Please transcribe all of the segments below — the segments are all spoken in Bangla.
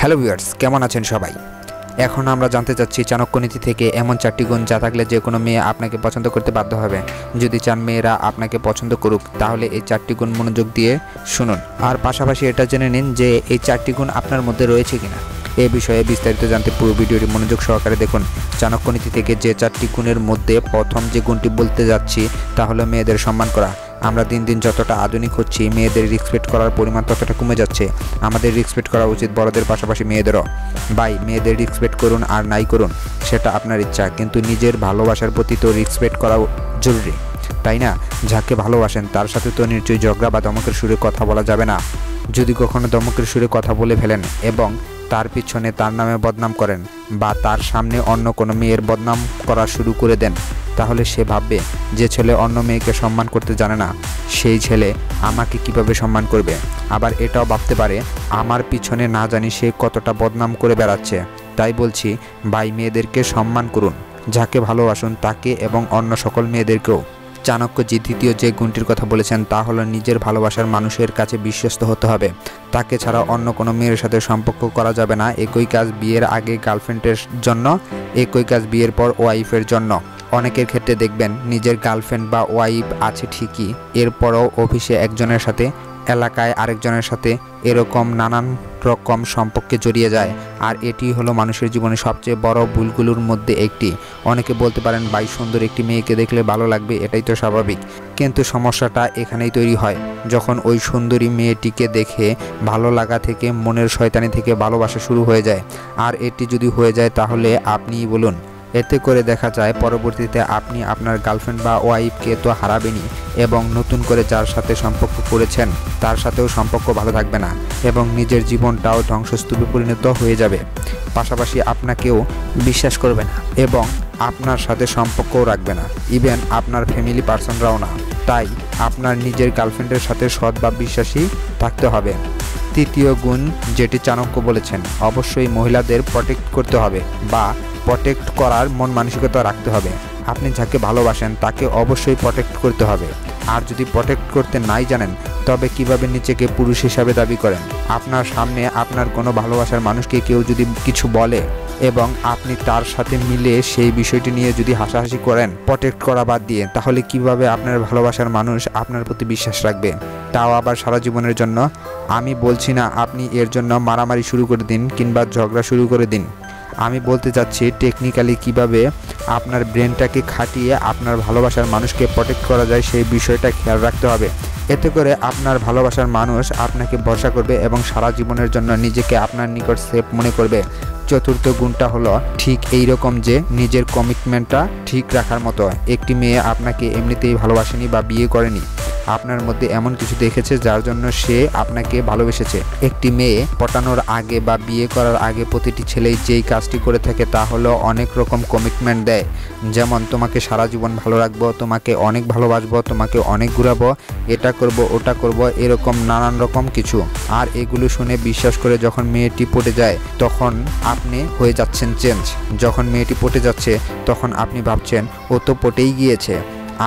হ্যালো ভিউয়ার্স, কেমন আছেন সবাই? এখন আমরা জানতে চাচ্ছি চাণক্যনীতি থেকে এমন 4টি গুণ যা থাকলে যে কোনো মেয়ে আপনাকে পছন্দ করতে বাধ্য হবে। যদি চান মেয়েরা আপনাকে পছন্দ করুক তাহলে এই 4টি গুণ মনোযোগ দিয়ে শুনুন, আর পাশাপাশি এটা জেনে নিন যে এই 4টি গুণ আপনার মধ্যে রয়েছে কিনা। এই বিষয়ে বিস্তারিত জানতে পুরো ভিডিওটি মনোযোগ সহকারে দেখুন। চাণক্যনীতি থেকে যে 4টি গুণের মধ্যে প্রথম যে গুণটি বলতে যাচ্ছি তা হলো মেয়েদের সম্মান করা। আমরা দিন দিন যতটা আধুনিক হচ্ছি, মেয়েদের রেসপেক্ট করার পরিমাণ ততটা কমে যাচ্ছে। আমাদের রেসপেক্ট করা উচিত বড়দের পাশাপাশি মেয়েদেরও। ভাই, মেয়েদের রেসপেক্ট করুন আর নাই করুন সেটা আপনার ইচ্ছা, কিন্তু নিজের ভালোবাসার প্রতি তো রেসপেক্ট করা জরুরি, তাই না? যাকে ভালোবাসেন তার সাথে তো নিশ্চয়ই ঝগড়া বা ধমকের সুরে কথা বলা যাবে না। যদি কখনো ধমকের সুরে কথা বলে ফেলেন এবং তার পিছনে তার নামে বদনাম করেন বা তার সামনে অন্য কোনো মেয়ের বদনাম করা শুরু করে দেন, তাহলে সে ভাববে যে ছেলে অন্য মেয়েকে সম্মান করতে জানে না, সেই ছেলে আমাকে কিভাবে সম্মান করবে। আবার এটাও ভাবতে পারে আমার পিছনে না জানি সে কতটা বদনাম করে বেড়াচ্ছে। তাই বলছি ভাই, মেয়েদেরকে সম্মান করুন, যাকে ভালোবাসুন তাকে এবং অন্য সকল মেয়েদেরকেও। চাণক্যজি দ্বিতীয় যে গুণটির কথা বলেছেন তা হলো নিজের ভালোবাসার মানুষের কাছে বিশ্বস্ত হতে হবে। তাকে ছাড়া অন্য কোনো মেয়ের সাথে সম্পর্ক করা যাবে না। একই কাজ বিয়ের আগে গার্লফ্রেন্ডের জন্য, একই কাজ বিয়ের পর ওয়াইফের জন্য। অনেকের ক্ষেত্রে দেখবেন নিজের গার্লফ্রেন্ড বা ওয়াইফ আছে ঠিকই, এরপরও অফিসে একজনের সাথে, এলাকায় আরেকজনের সাথে, এরকম নানান রকম সম্পর্কে জড়িয়ে যায়। আর এটি হলো মানুষের জীবনে সবচেয়ে বড় ভুলগুলোর মধ্যে একটি। অনেকে বলতে পারেন ভাই, সুন্দর একটি মেয়েকে দেখলে ভালো লাগবে, এটাই তো স্বাভাবিক। কিন্তু সমস্যাটা এখানেই তৈরি হয় যখন ওই সুন্দরী মেয়েটিকে দেখে ভালো লাগা থেকে মনের শয়তানি থেকে ভালোবাসা শুরু হয়ে যায়। আর এটি যদি হয়ে যায় তাহলে আপনিই বলুন। এতে করে দেখা যায় পরবর্তীতে আপনি আপনার গার্লফ্রেন্ড বা ওয়াইফকে তো হারাবেনই, এবং নতুন করে যার সাথে সম্পর্ক করেছেন তার সাথেও সম্পর্ক ভালো থাকবে না এবং নিজের জীবনটাও ধ্বংসস্তূপে পরিণত হয়ে যাবে। পাশাপাশি আপনাকেও বিশ্বাস করবে না এবং আপনার সাথে সম্পর্কও রাখবে না, ইভেন আপনার ফ্যামিলি পার্সনরাও না। তাই আপনার নিজের গার্লফ্রেন্ডের সাথে সৎ বা বিশ্বাসী থাকতে হবে। তৃতীয় গুণ যেটি চাণক্য বলেছেন, অবশ্যই মহিলাদের প্রটেক্ট করতে হবে বা প্রটেক্ট করার মন মানসিকতা রাখতে হবে। আপনি যাকে ভালোবাসেন তাকে অবশ্যই প্রটেক্ট করতে হবে। আর যদি প্রটেক্ট করতে নাই জানেন তবে কিভাবে নিজেকে পুরুষ হিসাবে দাবি করেন? আপনার সামনে আপনার কোনো ভালোবাসার মানুষকে কেউ যদি কিছু বলে এবং আপনি তার সাথে মিলে সেই বিষয়টি নিয়ে যদি হাসাহাসি করেন প্রটেক্ট করা বাদ দিয়ে, তাহলে কিভাবে আপনার ভালোবাসার মানুষ আপনার প্রতি বিশ্বাস রাখবে, তাও আবার সারা জীবনের জন্য? আমি বলছি না আপনি এর জন্য মারামারি শুরু করে দিন কিংবা ঝগড়া শুরু করে দিন। আমি বলতে চাচ্ছি টেকনিক্যালি কিভাবে আপনার ব্রেনটাকে খাটিয়ে আপনার ভালোবাসার মানুষকে প্রটেক্ট করা যায় সেই বিষয়টা খেয়াল রাখতে হবে। এতে করে আপনার ভালোবাসার মানুষ আপনাকে ভরসা করবে এবং সারা জীবনের জন্য নিজেকে আপনার নিকট সেফ মনে করবে। চতুর্থ গুণটা হলো ঠিক এই রকম যে নিজের কমিটমেন্টটা ঠিক রাখার মতো। একটি মেয়ে আপনাকে এমনিতেই ভালোবাসেনি বা বিয়ে করেনি, আপনার মধ্যে এমন কিছু দেখেছে যার জন্য সে আপনাকে ভালোবেসেছে। একটি মেয়ে পটানোর আগে বা বিয়ে করার আগে প্রতিটি ছেলেই যেই কাজটি করে থাকে তা হলো অনেক রকম কমিটমেন্ট দেয়, যেমন তোমাকে সারা জীবন ভালো রাখবো, তোমাকে অনেক ভালোবাসবো, তোমাকে অনেক ঘুরাবো, এটা করব ওটা করব, এরকম নানান রকম কিছু। আর এগুলো শুনে বিশ্বাস করে যখন মেয়েটি পটে যায় তখন আপনি হয়ে যাচ্ছেন চেঞ্জ। যখন মেয়েটি পটে যাচ্ছে তখন আপনি ভাবছেন ও তো পটেই গিয়েছে,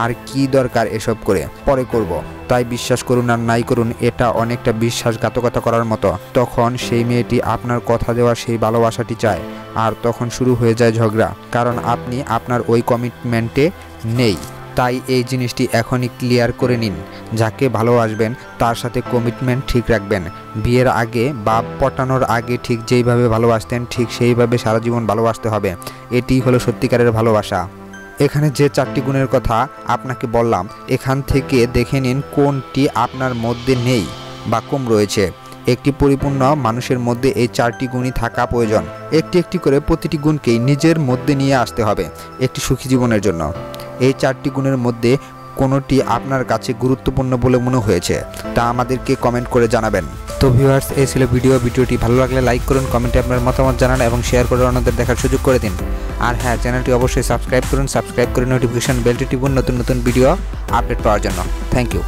আর কি দরকার এসব করে, পরে করব। তাই বিশ্বাস করুন আর নাই করুন, এটা অনেকটা বিশ্বাসঘাতকতা করার মতো। তখন সেই মেয়েটি আপনার কথা দেওয়া সেই ভালোবাসাটি চায়, আর তখন শুরু হয়ে যায় ঝগড়া, কারণ আপনি আপনার ওই কমিটমেন্টে নেই। তাই এই জিনিসটি এখনই ক্লিয়ার করে নিন, যাকে ভালোবাসবেন তার সাথে কমিটমেন্ট ঠিক রাখবেন। বিয়ের আগে বা পটানোর আগে ঠিক যেইভাবে ভালোবাসতেন ঠিক সেইভাবে সারা জীবন ভালোবাসতে হবে। এটিই হলো সত্যিকারের ভালোবাসা। এখানে যে 4টি গুণের কথা আপনাকে বললাম, এখান থেকে দেখে নিন কোনটি আপনার মধ্যে নেই বা কম রয়েছে। একটি পরিপূর্ণ মানুষের মধ্যে এই 4টি গুণই থাকা প্রয়োজন। একটি একটি করে প্রতিটি গুণকেই নিজের মধ্যে নিয়ে আসতে হবে একটি সুখী জীবনের জন্য। এই 4টি গুণের মধ্যে কোনোটি আপনার কাছে গুরুত্বপূর্ণ বলে মনে হয়েছে তা আমাদেরকে কমেন্ট করে জানাবেন। তো ভিউয়ার্স, এই ছিল ভিডিওটি ভালো লাগলে লাইক করুন, কমেন্টে আপনার মতামত জানান এবং শেয়ার করে অন্যদের দেখার সুযোগ করে দিন। আর হ্যাঁ, চ্যানেলটি অবশ্যই সাবস্ক্রাইব করুন, সাবস্ক্রাইব করে নোটিফিকেশন বেলটি টিপুন নতুন নতুন ভিডিও আপডেট পাওয়ার জন্য। Thank you.